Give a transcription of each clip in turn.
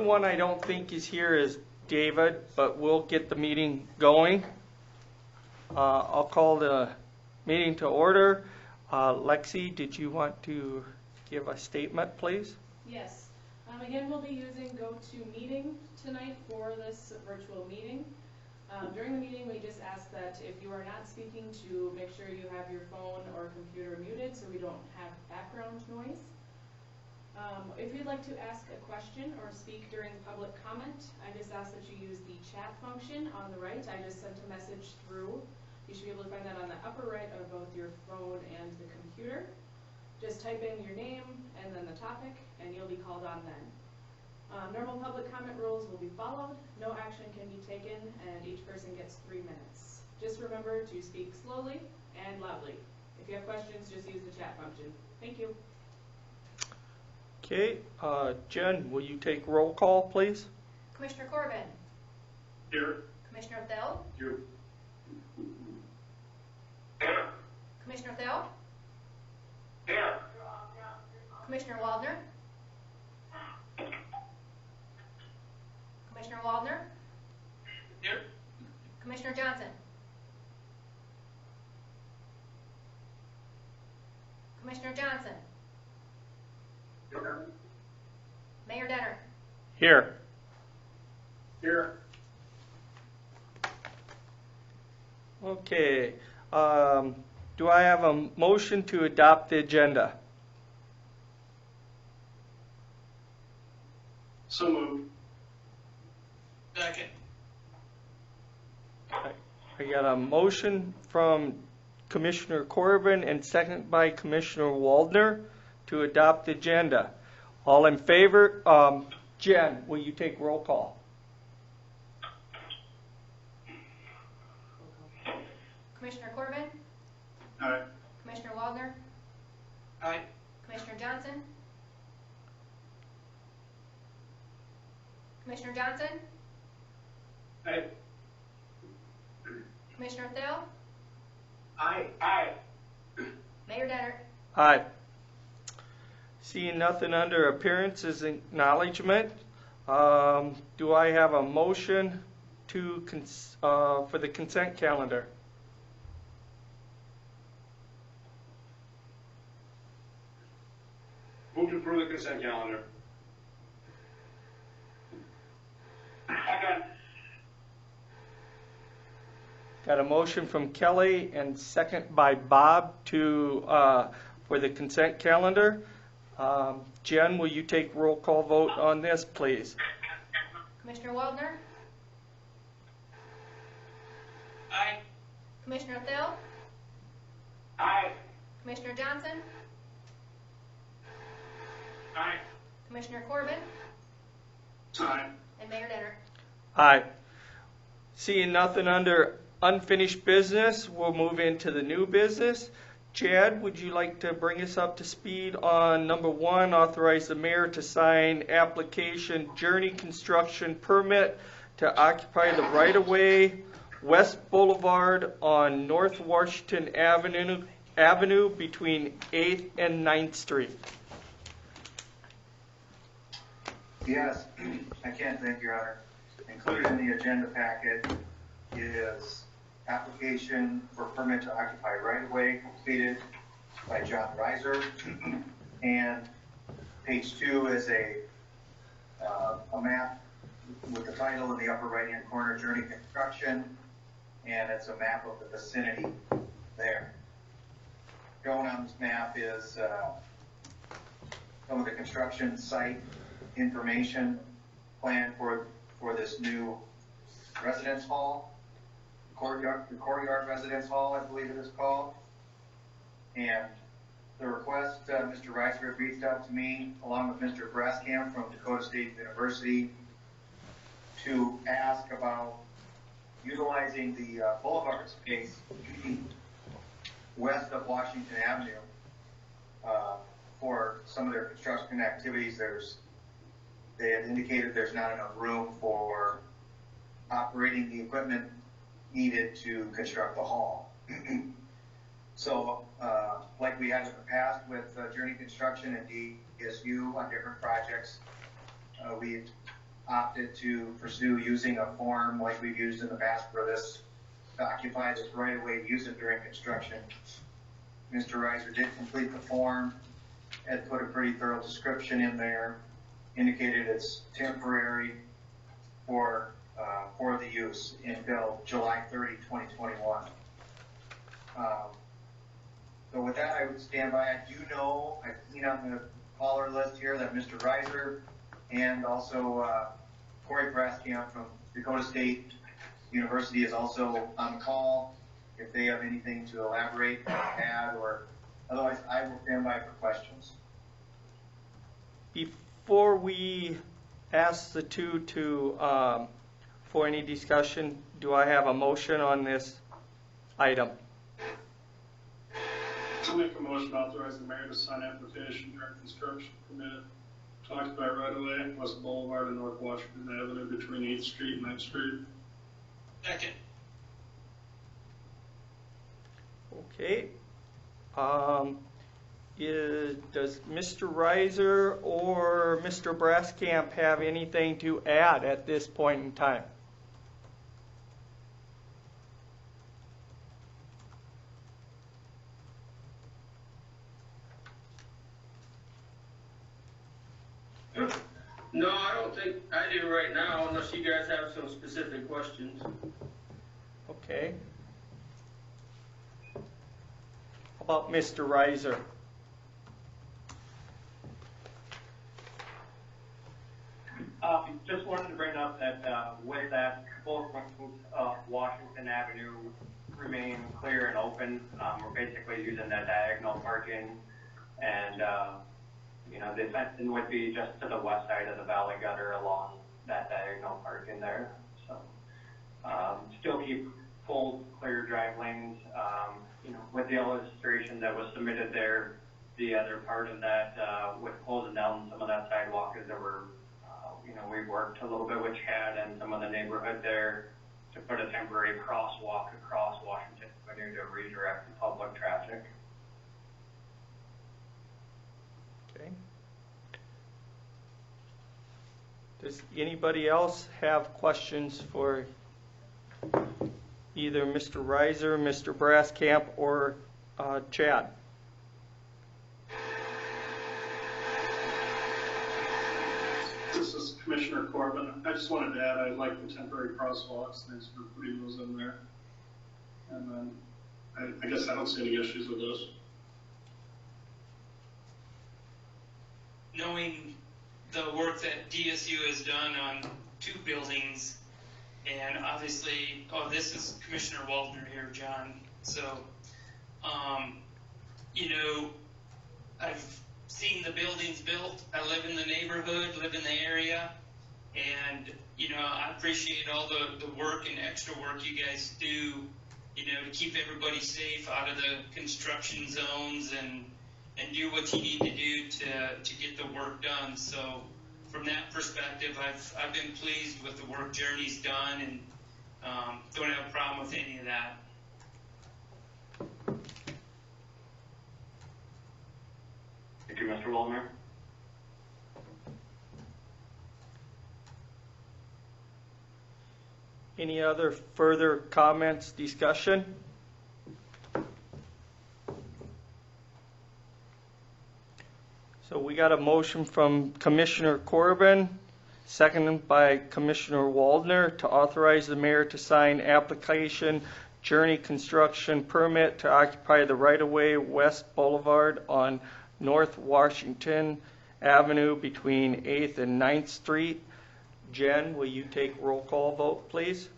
one I don't think is here is David, but we'll get the meeting going. I'll call the meeting to order. Lexi, did you want to give a statement, please? Yes. Again, we'll be using GoToMeeting tonight for this virtual meeting. During the meeting, we just ask that if you are not speaking to make sure you have your phone or computer muted so we don't have background noise. If you'd like to ask a question or speak during public comment, I just ask that you use the chat function on the right. I just sent a message through. You should be able to find that on the upper right of both your phone and the computer. Just type in your name and then the topic, and you'll be called on then. Normal public comment rules will be followed. No action can be taken, and each person gets 3 minutes. Just remember to speak slowly and loudly. If you have questions, just use the chat function. Thank you. Okay, Jen, will you take roll call, please? Commissioner Corbin. Here. Commissioner Thel. Here. Commissioner Thel. Here. Commissioner Waldner. Commissioner Waldner. Here. Commissioner Johnson. Commissioner Johnson. Here. Mayor Denner. Here. Here. Okay. Do I have a motion to adopt the agenda? So moved. Second. I got a motion from Commissioner Corbin and second by Commissioner Waldner to adopt the agenda. All in favor? Jen, will you take roll call? Commissioner Corbin. Aye. Commissioner Waldner. Aye. Commissioner Johnson. Commissioner Johnson. Aye. Commissioner Thel. Aye. Aye. Mayor Denner. Aye. Seeing nothing under appearances and acknowledgement, do I have a motion to for the consent calendar? Move to approve the consent calendar. Second. Got a motion from Kelly and second by Bob to for the consent calendar. Jen, will you take roll call vote on this, please? Commissioner Waldner. Aye. Commissioner Thel. Aye. Commissioner Johnson. Aye. Commissioner Corbin. Aye. And Mayor Denner. Aye. Seeing nothing under unfinished business, we'll move into the new business. Chad, would you like to bring us up to speed on number 1, authorize the mayor to sign application Journey Construction Permit to occupy the right-of-way West Boulevard on North Washington Avenue between 8th and 9th Street? Yes, I can, thank you, Your Honor. Included in the agenda packet is application for permit to occupy right-of-way completed by John Reiser. And page 2 is a map with the title in the upper right-hand corner, Journey Construction, and it's a map of the vicinity there. Shown on this map is some of the construction site information plan for this new residence hall, the courtyard residence hall, I believe it is called. And the request, Mr. Reiser had reached out to me along with Mr. Braskamp from Dakota State University to ask about utilizing the boulevard space west of Washington Avenue for some of their construction activities. They had indicated there's not enough room for operating the equipment needed to construct the hall. So, like we had in the past with Journey Construction and DSU on different projects, we opted to pursue using a form like we've used in the past for this, to occupy this right of way, to use it during construction. Mr. Reiser did complete the form, had put a pretty thorough description in there, indicated it's temporary for the use until July 30, 2021. So with that, I would stand by. I do know, I've seen on the caller list here that Mr. Reiser and also Corey Braskamp from Dakota State University is also on call. If they have anything to elaborate, add, or otherwise, I will stand by for questions. Before we ask the two to, for any discussion, do I have a motion on this item? I'll make a motion to authorize the mayor to sign application during construction permit to occupy right of way, West Boulevard and North Washington Avenue between 8th Street and 9th Street. Second. Okay. Does Mr. Reiser or Mr. Braskamp have anything to add at this point in time? No, I don't think I do right now, unless you guys have some specific questions. Okay. How about Mr. Reiser? Just wanted to bring up that with that, both sections of Washington Avenue remain clear and open. We're basically using that diagonal parking, and the fencing would be just to the west side of the valley gutter along that diagonal parking there. So still keep full clear drive lanes. With the illustration that was submitted there, the other part of that with closing down some of that sidewalk is that we've worked a little bit with Chad and some of the neighborhood there to put a temporary crosswalk across Washington Avenue to redirect the public traffic. Okay. Does anybody else have questions for either Mr. Reiser, Mr. Braskamp, or Chad? This is Commissioner Corbin. I just wanted to add, I like the temporary crosswalks. Thanks for putting those in there. And then I guess I don't see any issues with those. Knowing the work that DSU has done on 2 buildings, and obviously, this is Commissioner Waldner here, John. So, I've seen the buildings built. I live in the neighborhood, live in the area, and, I appreciate all the work and extra work you guys do, to keep everybody safe out of the construction zones and do what you need to do to get the work done. So from that perspective, I've been pleased with the work Journey's done, and don't have a problem with any of that. Thank you, Mr. Waldner. Any other further comments, discussion? So we got a motion from Commissioner Corbin, seconded by Commissioner Waldner, to authorize the mayor to sign application Journey construction permit to occupy the right-of-way West Boulevard on North Washington Avenue between 8th and 9th Street. Jen, will you take roll call vote, please?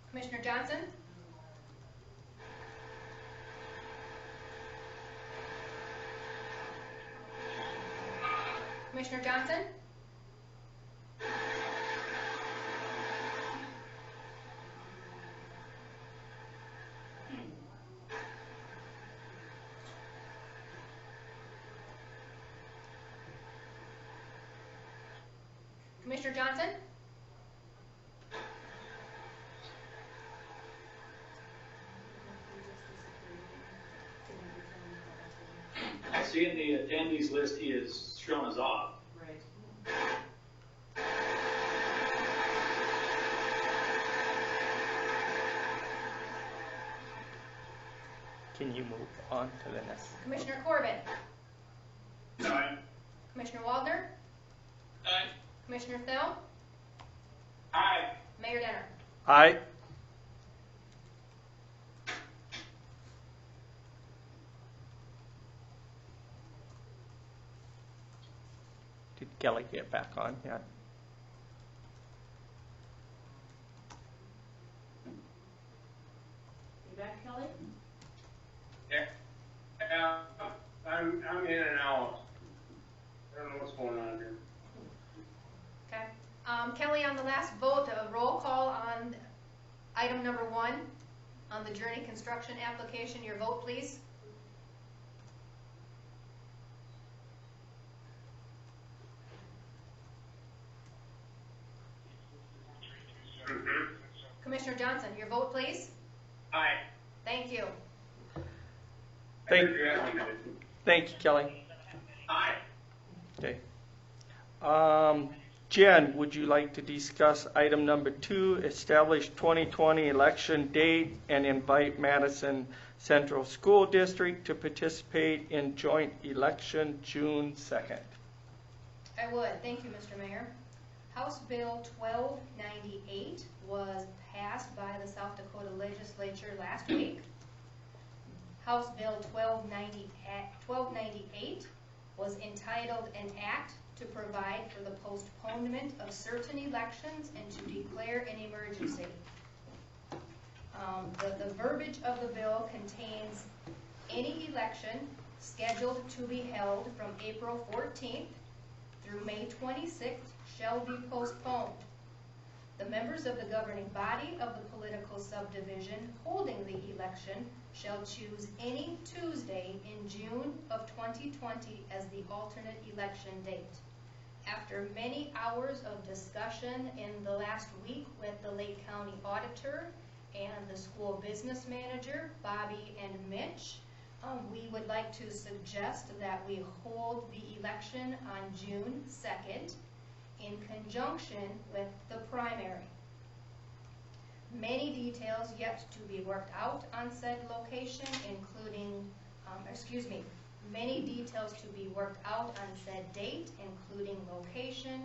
Commissioner Johnson? Commissioner Johnson? Commissioner Johnson? I see in the attendees list he is shown as off. Right. Can you move on to the next? Commissioner Corbin, Aye. Commissioner Waldner, Aye. Commissioner Thill, Aye. Mayor Denner. Aye. Did Kelly get back on yet? You back, Kelly? Yeah, I'm in and out. I don't know what's going on here. Okay. Kelly, on the last vote, a roll call on item number 1 on the Journey Construction application. Your vote, please. Mm-hmm. Commissioner Johnson, your vote, please. Aye. Thank you. Thank you, Kelly. Aye. Okay. Jen, would you like to discuss item number 2, establish 2020 election date and invite Madison Central School District to participate in joint election June 2nd? I would. Thank you, Mr. Mayor. House Bill 1298 was passed by the South Dakota Legislature last week. House Bill 1298 was entitled An Act to Provide for the Postponement of Certain Elections and to Declare an Emergency. The verbiage of the bill contains any election scheduled to be held from April 14th through May 26th shall be postponed. The members of the governing body of the political subdivision holding the election shall choose any Tuesday in June of 2020 as the alternate election date. After many hours of discussion in the last week with the Lake County Auditor and the school business manager, Bobby and Mitch, we would like to suggest that we hold the election on June 2nd in conjunction with the primary. Many details yet to be worked out on said location, including, many details to be worked out on said date, including location,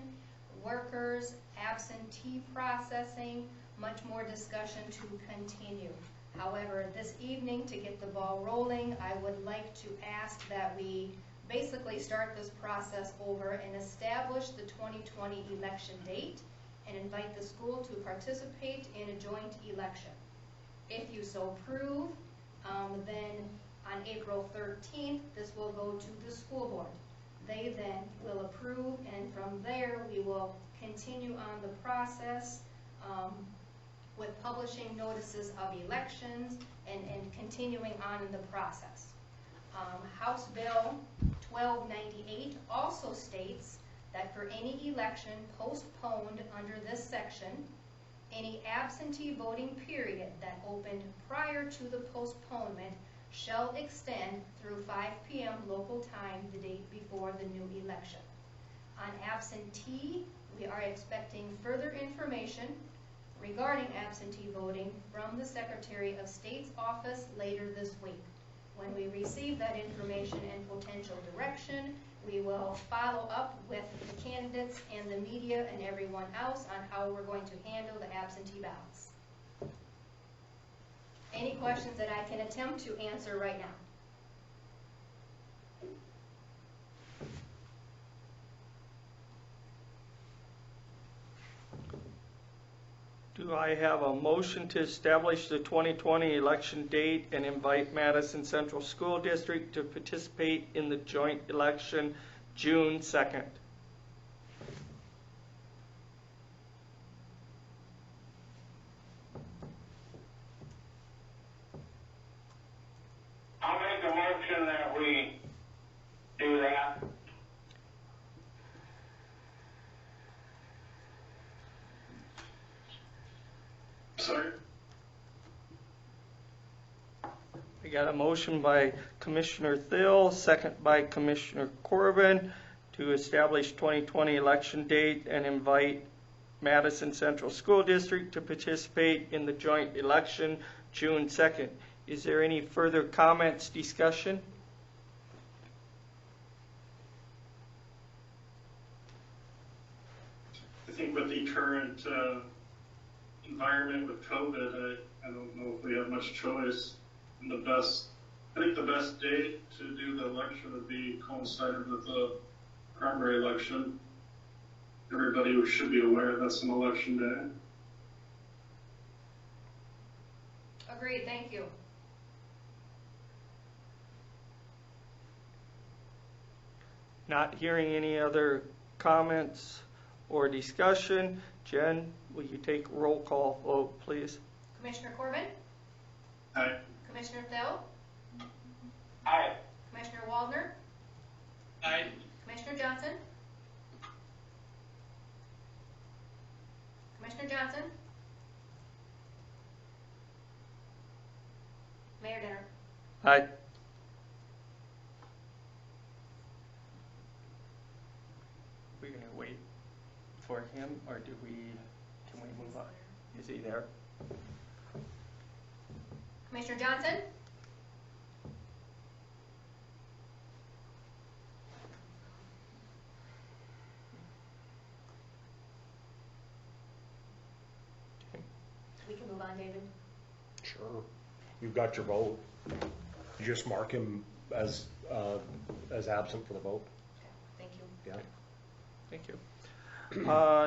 workers, absentee processing, much more discussion to continue. However, this evening, to get the ball rolling, I would like to ask that we basically start this process over and establish the 2020 election date and invite the school to participate in a joint election. If you so prove, then on April 13th, this will go to the school board. They then will approve, and from there we will continue on the process with publishing notices of elections and continuing on in the process. House Bill 1298 also states that for any election postponed under this section, any absentee voting period that opened prior to the postponement shall extend through 5 p.m. local time the date before the new election. On absentee, we are expecting further information regarding absentee voting from the Secretary of State's office later this week. When we receive that information and potential direction, we will follow up with the candidates and the media and everyone else on how we're going to handle the absentee ballots. Any questions that I can attempt to answer right now? Do I have a motion to establish the 2020 election date and invite Madison Central School District to participate in the joint election June 2nd? I'll make a motion that we do that. Sorry. I got a motion by Commissioner Thill, second by Commissioner Corbin, to establish 2020 election date and invite Madison Central School District to participate in the joint election June 2nd. Is there any further comments, discussion? I think with the current environment with COVID, I don't know if we have much choice. And I think the best date to do the election would be coincided with the primary election. Everybody should be aware that's an election day. Agreed, thank you. Not hearing any other comments or discussion. Jen, will you take roll call vote, please? Commissioner Corbin? Aye. Commissioner Thill? Aye. Commissioner Waldner? Aye. Commissioner Johnson? Commissioner Johnson? Mayor Denner? Aye. We're gonna wait for him, or can we move on? Is he there? Commissioner Johnson? We can move on, David. Sure. You've got your vote. You just mark him as absent for the vote. Thank you. Yeah. Thank you.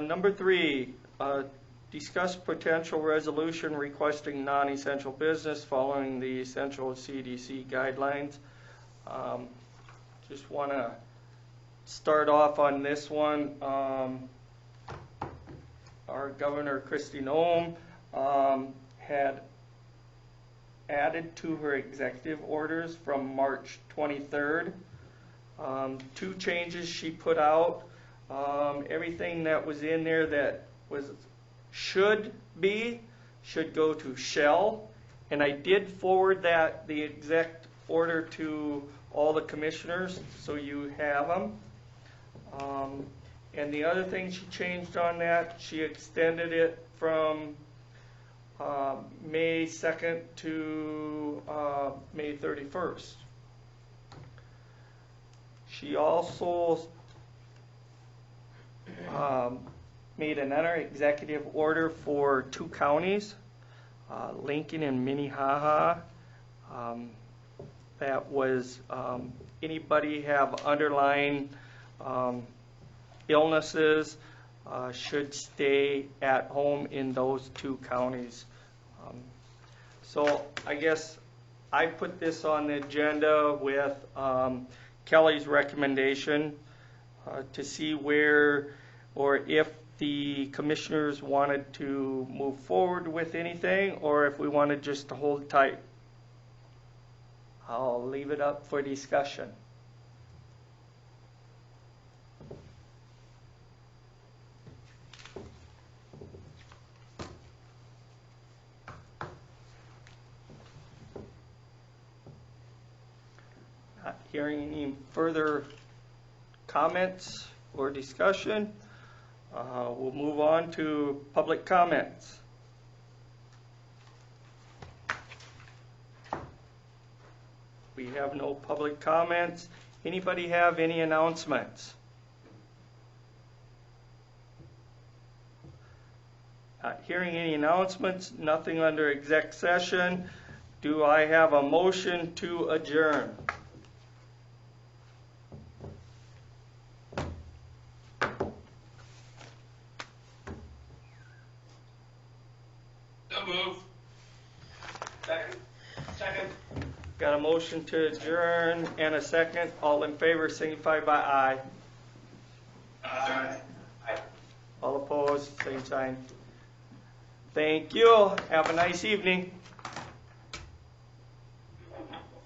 Number 3, discuss potential resolution requesting non-essential business following the essential CDC guidelines. Just want to start off on this one. Our Governor Kristi Noem had added to her executive orders from March 23rd. 2 changes she put out. Everything that was in there that should go to shall, and I did forward the exact order to all the commissioners, so you have them. And the other thing she changed on that, she extended it from May 2nd to May 31st. She also made another executive order for 2 counties, Lincoln and Minnehaha. That was anybody have underlying illnesses should stay at home in those 2 counties. So I guess I put this on the agenda with Kelly's recommendation to see where or if the commissioners wanted to move forward with anything or if we wanted just to hold tight. I'll leave it up for discussion. Not hearing any further comments or discussion, we'll move on to public comments. We have no public comments. Anybody have any announcements? Not hearing any announcements, nothing under exec session. Do I have a motion to adjourn? So move. Second. Got a motion to adjourn and a second. All in favor signify by aye. Aye. All opposed, same sign. Thank you. Have a nice evening.